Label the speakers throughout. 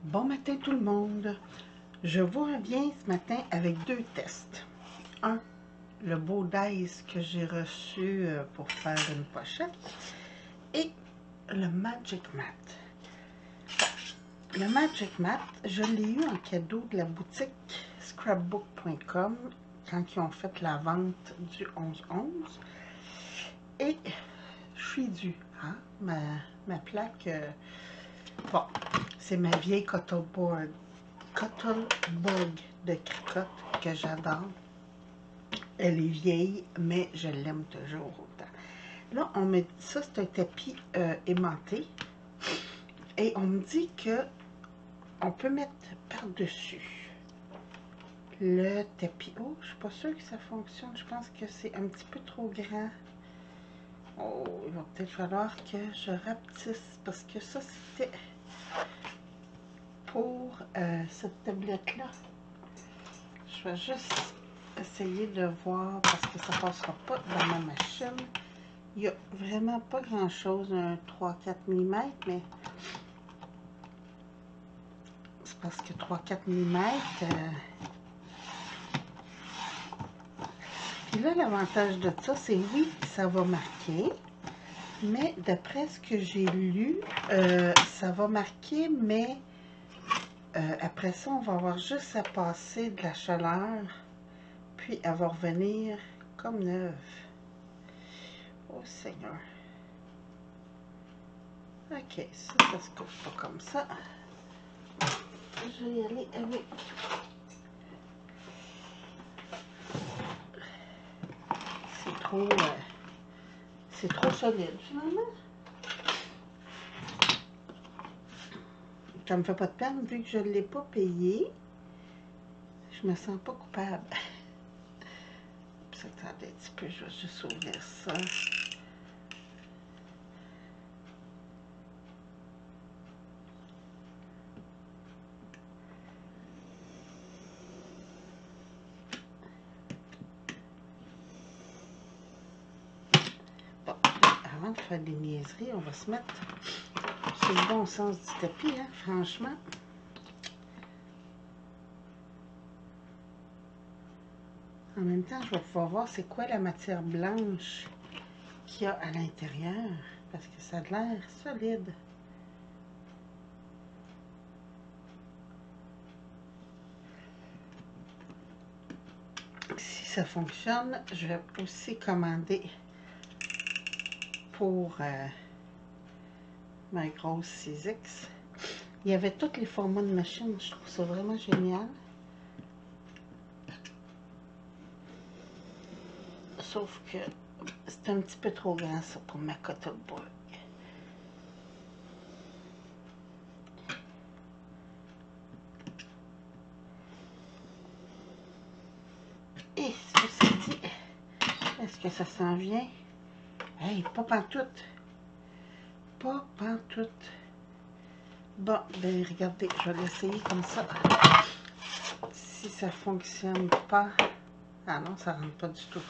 Speaker 1: Bon matin tout le monde. Je vous reviens ce matin avec deux tests. Un, le beau dice que j'ai reçu pour faire une pochette. Et le Magic Mat. Le Magic Mat, je l'ai eu en cadeau de la boutique scrapbook.com quand ils ont fait la vente du 11-11. Et je suis due. Hein? Ma plaque... bon, c'est ma vieille Cuttleboard de cricotte que j'adore. Elle est vieille, mais je l'aime toujours autant. Là, on me dit ça, c'est un tapis aimanté. Et on me dit que on peut mettre par-dessus le tapis. Oh, je suis pas sûre que ça fonctionne. Je pense que c'est un petit peu trop grand. Oh, il va peut-être falloir que je rapetisse parce que ça, c'était pour cette tablette-là. Je vais juste essayer de voir parce que ça ne passera pas dans ma machine. Il n'y a vraiment pas grand-chose, un 3-4 mm, mais c'est parce que 3-4 mm... Puis là, l'avantage de ça, c'est oui, ça va marquer, mais d'après ce que j'ai lu, ça va marquer, mais après ça, on va avoir juste à passer de la chaleur, puis elle va revenir comme neuve. Oh Seigneur. Ok, ça se coupe pas comme ça. Je vais y aller avec... c'est trop solide finalement. Ça me fait pas de peine vu que je ne l'ai pas payé. Je me sens pas coupable. Attendez un petit peu, je vais juste ouvrir ça. Bon, avant de faire des niaiseries, on va se mettre sur le bon sens du tapis, hein, franchement. En même temps, je vais pouvoir voir c'est quoi la matière blanche qu'il y a à l'intérieur, parce que ça a l'air solide. Si ça fonctionne, je vais aussi commander pour ma grosse 6X. Il y avait tous les formats de machine, je trouve ça vraiment génial. Sauf que c'est un petit peu trop grand ça pour ma Cuttleboard. Et ceci dit, est-ce que ça s'en vient? Hey, pas pantoute. Pas pantoute. Bon, ben regardez, je vais l'essayer comme ça. Si ça fonctionne pas... Ah non, ça rentre pas du tout.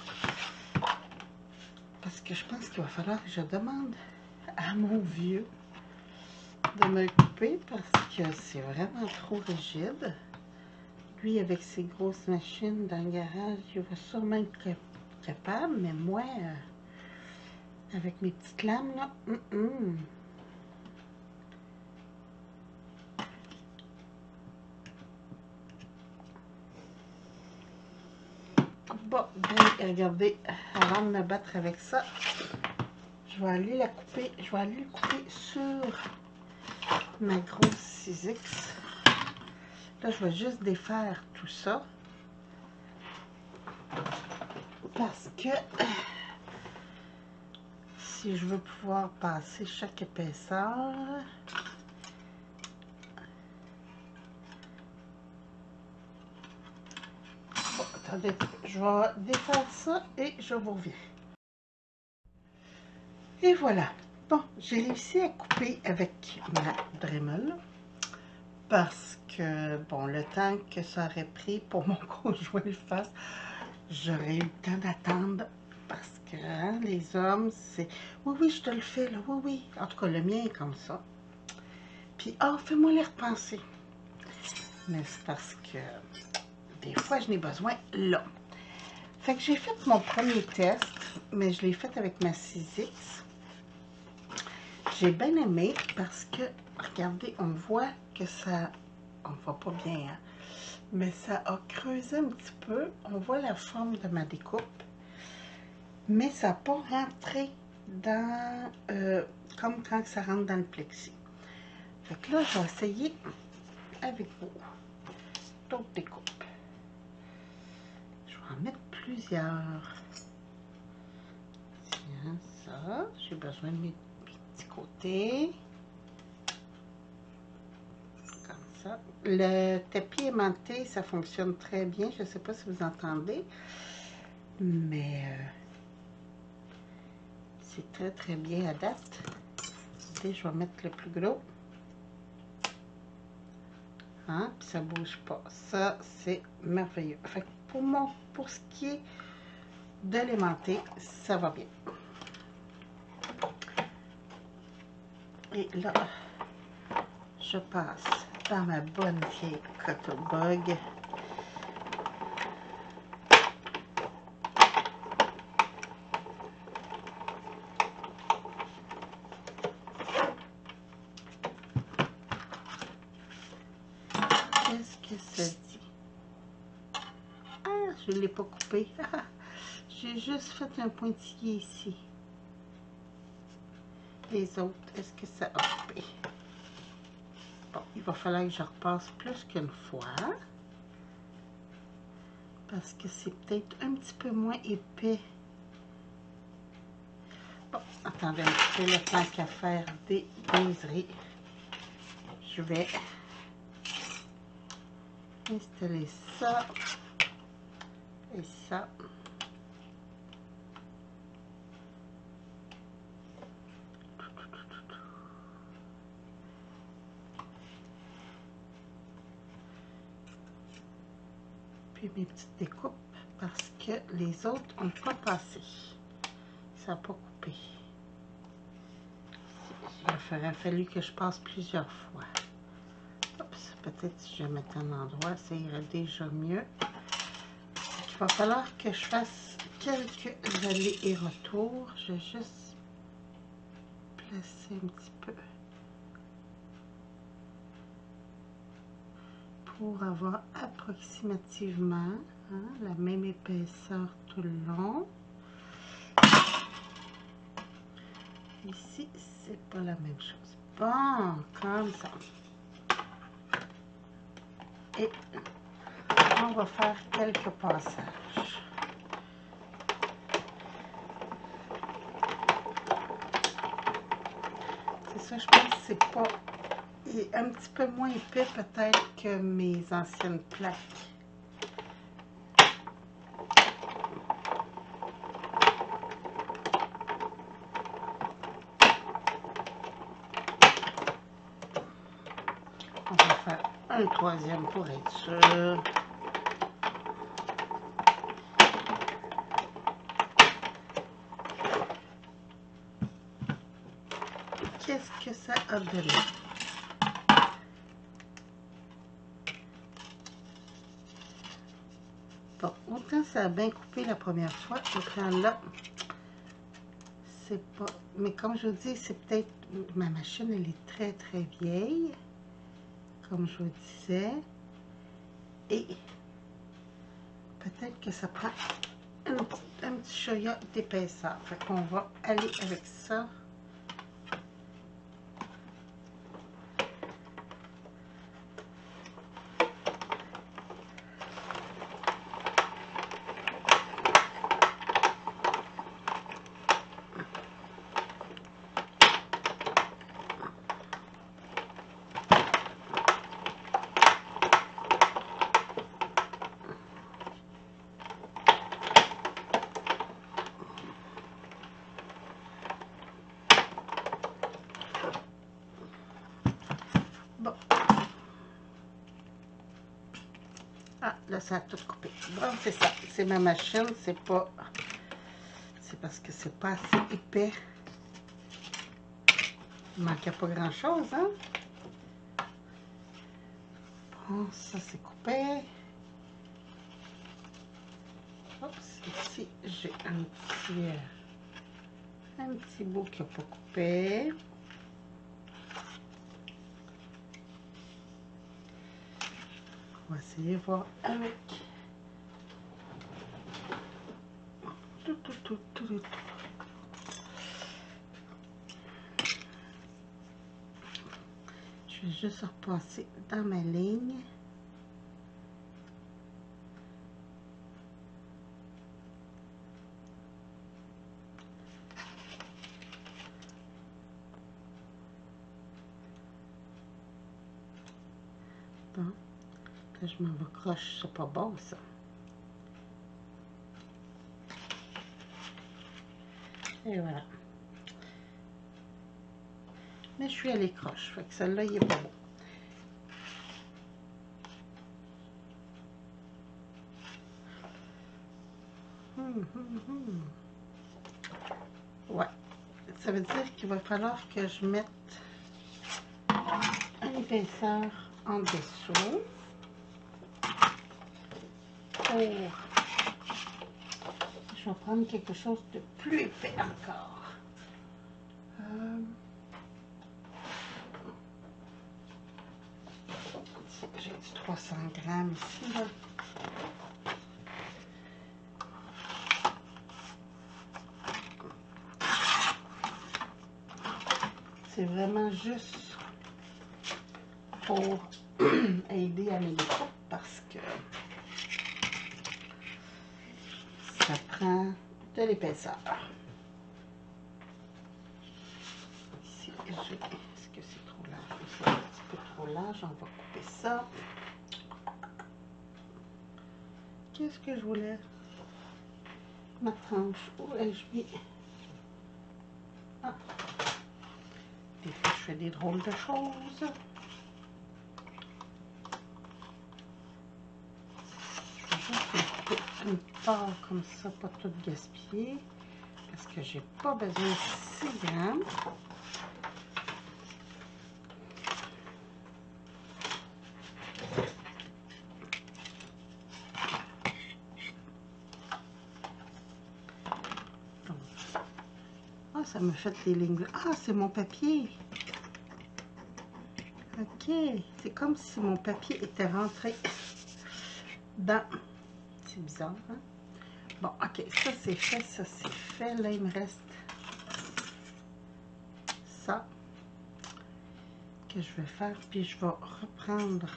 Speaker 1: Parce que je pense qu'il va falloir que je demande à mon vieux de me le couper parce que c'est vraiment trop rigide. Lui, avec ses grosses machines dans le garage, il va sûrement être capable, mais moi, avec mes petites lames, là, Bon, ben, regardez, avant de me battre avec ça, je vais aller la couper, je vais aller le couper sur ma grosse 6X. Là, je vais juste défaire tout ça. Parce que si je veux pouvoir passer chaque épaisseur, bon, attendez, je vais défaire ça et je vous reviens. Et voilà. Bon, j'ai réussi à couper avec ma Dremel parce que, bon, le temps que ça aurait pris pour mon conjoint le fasse, j'aurais eu le temps d'attendre parce que hein, les hommes, c'est oui, oui, je te le fais, là, oui, oui. En tout cas, le mien est comme ça. Puis, ah, fais-moi les repenser. Mais c'est parce que des fois, je n'ai besoin là. Fait que j'ai fait mon premier test, mais je l'ai fait avec ma 6X. J'ai bien aimé parce que, regardez, on voit que ça, on ne voit pas bien, hein, mais ça a creusé un petit peu. On voit la forme de ma découpe, mais ça n'a pas rentré dans, comme quand ça rentre dans le plexi. Fait que là, je vais essayer avec vous d'autres découpes. Je vais en mettre plusieurs. Tiens, ça, j'ai besoin de mes petits côtés. Comme ça. Le tapis aimanté, ça fonctionne très bien. Je ne sais pas si vous entendez, mais c'est très très bien à date. Et je vais mettre le plus gros. Hein? Puis ça bouge pas. Ça, c'est merveilleux. Fait que pour ce qui est de l'aimanté, ça va bien. Et là, je passe dans ma bonne vieille Cuttlebug. Qu'est-ce que ça dit? Ah, je ne l'ai pas coupé. J'ai juste fait un pointillé ici. Les autres, est-ce que ça a coupé? Bon, il va falloir que je repasse plus qu'une fois. Parce que c'est peut-être un petit peu moins épais. Bon, attendez un petit peu, le temps qu'à faire des niaiseries. Je vais installer ça et ça. Puis mes petites découpes parce que les autres n'ont pas passé. Ça n'a pas coupé. Il aurait fallu que je passe plusieurs fois. Oups, peut-être si je mettais un endroit, ça irait déjà mieux. Il va falloir que je fasse quelques allers et retours. Je vais juste placer un petit peu pour avoir approximativement la même épaisseur tout le long. Ici, c'est pas la même chose. Bon, comme ça. Et on va faire quelques passages. C'est ça, je pense que c'est pas... Il est un petit peu moins épais peut-être que mes anciennes plaques. On va faire un troisième pour être sûr. Qu'est-ce que ça a donné? Bon, autant ça a bien coupé la première fois, autant là, c'est pas... Mais comme je vous dis, c'est peut-être... Ma machine, elle est très, très vieille, comme je vous disais. Et peut-être que ça prend un petit choya d'épaisseur. Fait qu'on va aller avec ça. Bon. Ah, là, ça a tout coupé. Bon, c'est ça. C'est ma machine. C'est pas... C'est parce que c'est pas assez épais. Il manquait pas grand-chose, hein? Bon, ça c'est coupé. Oups, ici j'ai un petit bout qui n'est pas coupé. On va essayer de voir avec tout. Je vais juste repasser dans ma ligne. Bon, là je m'en vais croche, c'est pas bon ça. Et voilà. Mais je suis allée croche, fait que celle-là, il est pas bon. Ouais. Ça veut dire qu'il va falloir que je mette un épaisseur en dessous. Je vais prendre quelque chose de plus épais encore. J'ai du 300 grammes ici, là. C'est vraiment juste pour aider à mes découpes parce que ça prend de l'épaisseur. Ici, est-ce que c'est trop large? C'est un petit peu trop large, on va couper ça. Qu'est-ce que je voulais? Ma tranche, où ai-je mis? Ah. Des fois, je fais des drôles de choses. Je vais juste couper une part comme ça, pas tout gaspiller, parce que j'ai pas besoin de 6 grammes. Ah, ça me fait des lignes. Ah, c'est mon papier. Ok, c'est comme si mon papier était rentré dans... C'est bizarre, hein? Bon, ok, ça c'est fait, ça c'est fait. Là, il me reste ça que je vais faire. Puis je vais reprendre...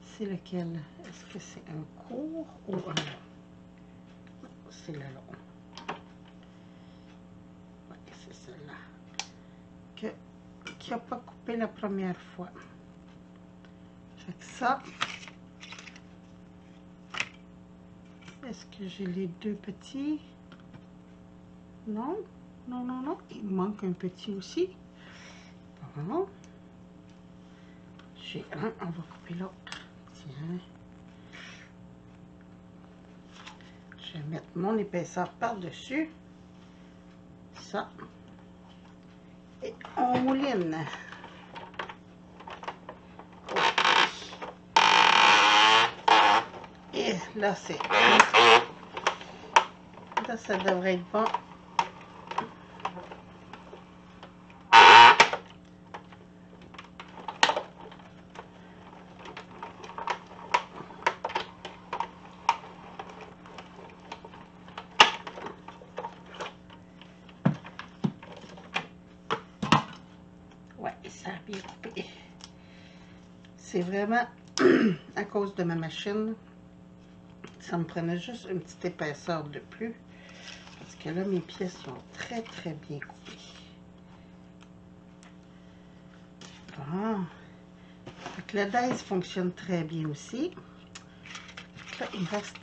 Speaker 1: C'est lequel? Est-ce que c'est un court ou un long? C'est le long. Oui, c'est celle-là. Qui n'a pas coupé la première fois. Fait que ça... Est-ce que j'ai les deux petits? Non, non, non, non. Il me manque un petit aussi. Bon. J'ai un, on va couper l'autre. Tiens. Je vais mettre mon épaisseur par-dessus. Ça. Et on mouline. Et là, c'est... Là, ça devrait être bon. Ouais, ça a bien coupé. C'est vraiment à cause de ma machine. Ça me prenait juste une petite épaisseur de plus. Parce que là, mes pièces sont très, très bien coupées. Bon. Fait que le dice fonctionne très bien aussi. Là, il me reste...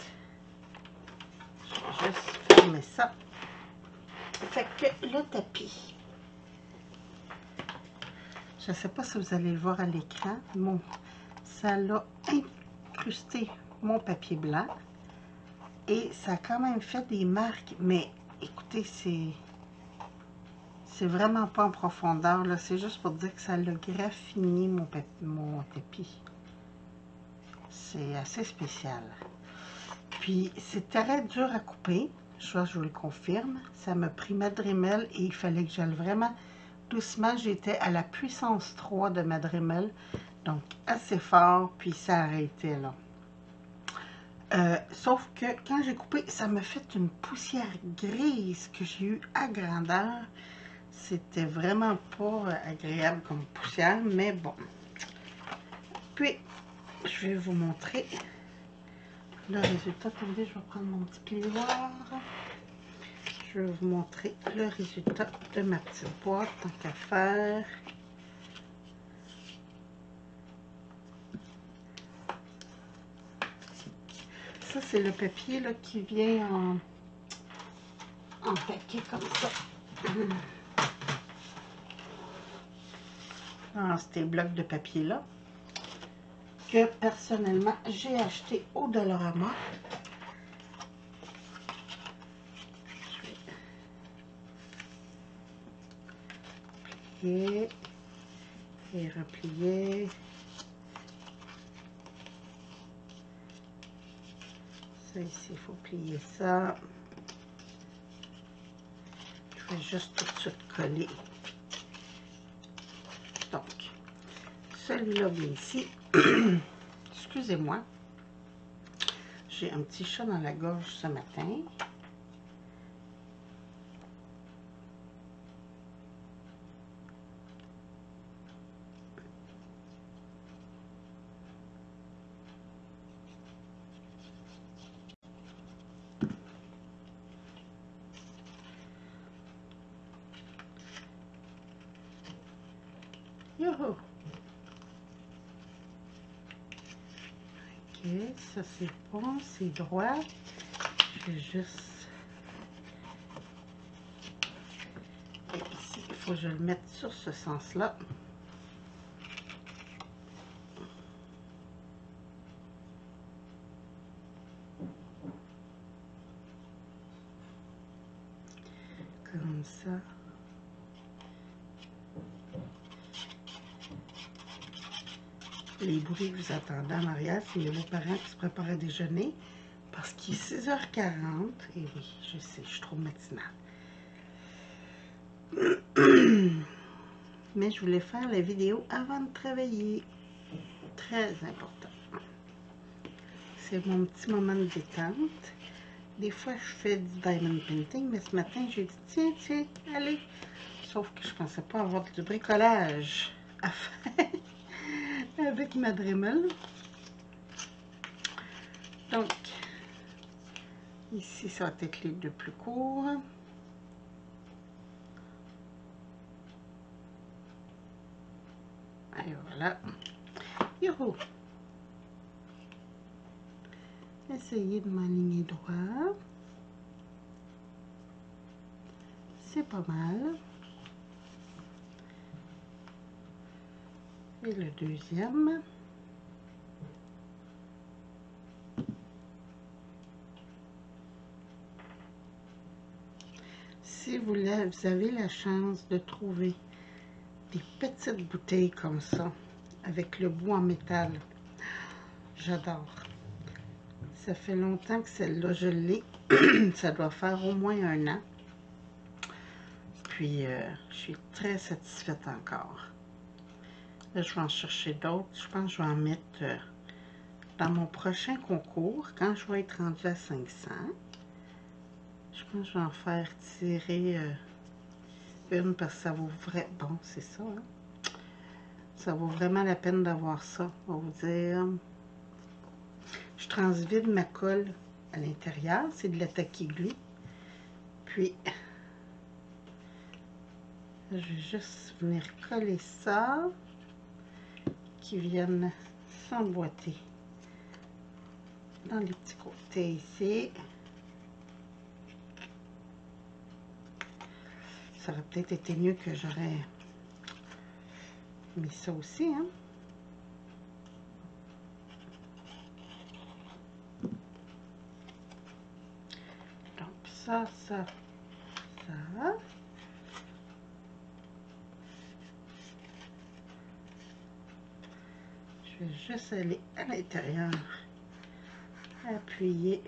Speaker 1: Je vais juste fermer ça. Fait que le tapis... Je ne sais pas si vous allez le voir à l'écran. Bon, ça l'a incrusté mon papier blanc. Et ça a quand même fait des marques. Mais écoutez, c'est vraiment pas en profondeur. C'est juste pour dire que ça l'a graffiné mon tapis. C'est assez spécial. Puis, c'est très dur à couper. Ça, je vous le confirme. Ça m'a pris ma Dremel et il fallait que j'aille vraiment doucement. J'étais à la puissance 3 de ma Dremel. Donc, assez fort. Puis, ça arrêtait là. Sauf que quand j'ai coupé, ça m'a fait une poussière grise que j'ai eue à grandeur. C'était vraiment pas agréable comme poussière, mais bon. Puis, je vais vous montrer le résultat. Attendez, je vais prendre mon petit plioir. Je vais vous montrer le résultat de ma petite boîte, tant qu'à faire. Ça, c'est le papier là, qui vient en paquet comme ça. Dans ces blocs de papier là, que personnellement, j'ai acheté au Dollarama. Et replier. Ça ici, il faut plier ça. Je vais juste tout de suite coller. Donc, celui-là vient ici. Excusez-moi. J'ai un petit chat dans la gorge ce matin. Youhou! Ok, ça c'est bon, c'est droit. Je vais juste... Et ici, il faut que je le mette sur ce sens-là. Comme ça. Les bruits que vous entendez en arrière, c'est vos parents qui se préparent à déjeuner. Parce qu'il est 6h40. Et oui, je sais, je suis trop matinale. Mais je voulais faire la vidéo avant de travailler. Très important. C'est mon petit moment de détente. Des fois, je fais du diamond painting, mais ce matin, j'ai dit, tiens, allez. Sauf que je pensais pas avoir du bricolage à faire avec ma Dremel. Donc, ici, ça va être les deux plus courts. Et voilà. Youhou! Essayez de m'aligner droit. C'est pas mal. Et le deuxième. Si vous avez la chance de trouver des petites bouteilles comme ça, avec le bout en métal, j'adore. Ça fait longtemps que celle-là, je l'ai. Ça doit faire au moins 1 an. Puis, je suis très satisfaite encore. Là, je vais en chercher d'autres. Je pense que je vais en mettre dans mon prochain concours, quand je vais être rendue à 500. Je pense que je vais en faire tirer une parce que ça vaut vraiment... Bon, c'est ça, hein? Ça vaut vraiment la peine d'avoir ça, on va vous dire. Je transvide ma colle à l'intérieur. C'est de la tacky glue. Puis, je vais juste venir coller ça, qui viennent s'emboîter dans les petits côtés ici. Ça aurait peut-être été mieux que j'aurais mis ça aussi, hein. Donc ça. Je Je vais juste aller à l'intérieur, appuyer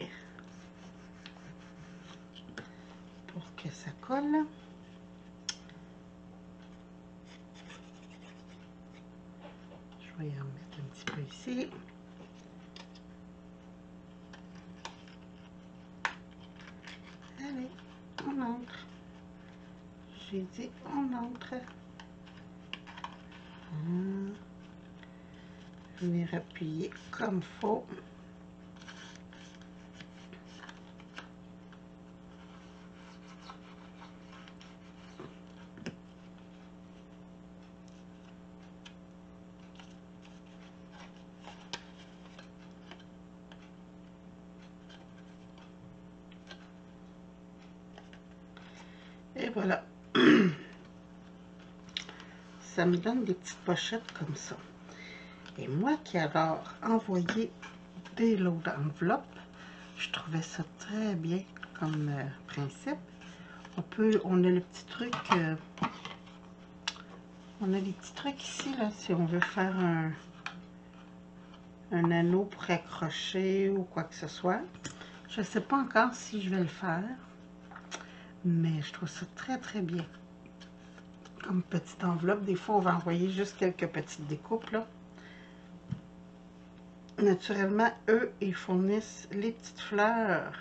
Speaker 1: pour que ça colle. Je vais en mettre un petit peu ici. Allez, on entre. J'ai dit on entre. Venir appuyer comme faut. Et voilà. Ça me donne des petites pochettes comme ça. Et moi qui adore envoyer des lots d'enveloppes, je trouvais ça très bien comme principe. On a le petit truc, on a des petits trucs ici, là, si on veut faire un anneau pour accrocher ou quoi que ce soit. Je ne sais pas encore si je vais le faire, mais je trouve ça très très bien. Comme petite enveloppe, des fois on va envoyer juste quelques petites découpes, là. Naturellement, eux, ils fournissent les petites fleurs.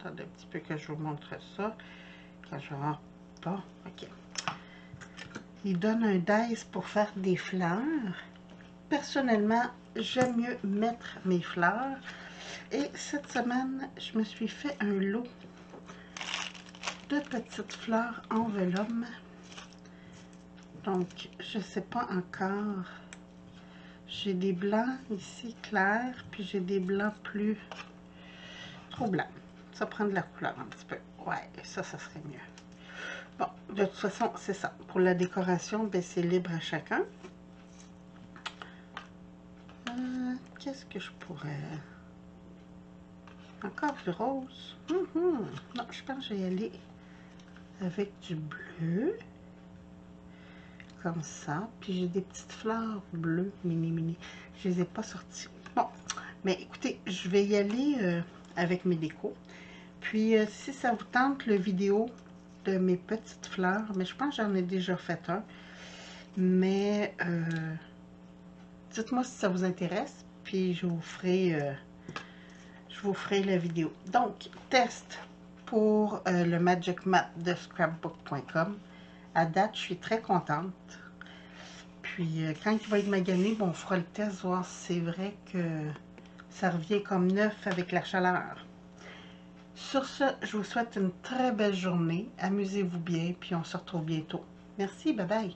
Speaker 1: Attendez un petit peu que je vous montre ça. Quand je vais avoir... Bon, ok. Ils donnent un dice pour faire des fleurs. Personnellement, j'aime mieux mettre mes fleurs. Et cette semaine, je me suis fait un lot de petites fleurs en vélum. Donc, je ne sais pas encore. J'ai des blancs ici clairs, puis j'ai des blancs plus trop blancs. Ça prend de la couleur un petit peu. Ouais, ça serait mieux. Bon, de toute façon, c'est ça. Pour la décoration, ben, c'est libre à chacun. Qu'est-ce que je pourrais... Encore du rose. Non, je pense que je vais y aller avec du bleu. Comme ça. Puis j'ai des petites fleurs bleues, mini. Je les ai pas sorties. Bon, mais écoutez, je vais y aller avec mes décos. Puis si ça vous tente, le vidéo de mes petites fleurs, mais je pense que j'en ai déjà fait un. Mais dites-moi si ça vous intéresse, puis je vous ferai la vidéo. Donc, test pour le Magic Mat de scrapbook.com. À date, je suis très contente. Puis, quand il va être magané, bon, on fera le test, voir si c'est vrai que ça revient comme neuf avec la chaleur. Sur ce, je vous souhaite une très belle journée. Amusez-vous bien, puis on se retrouve bientôt. Merci, bye bye.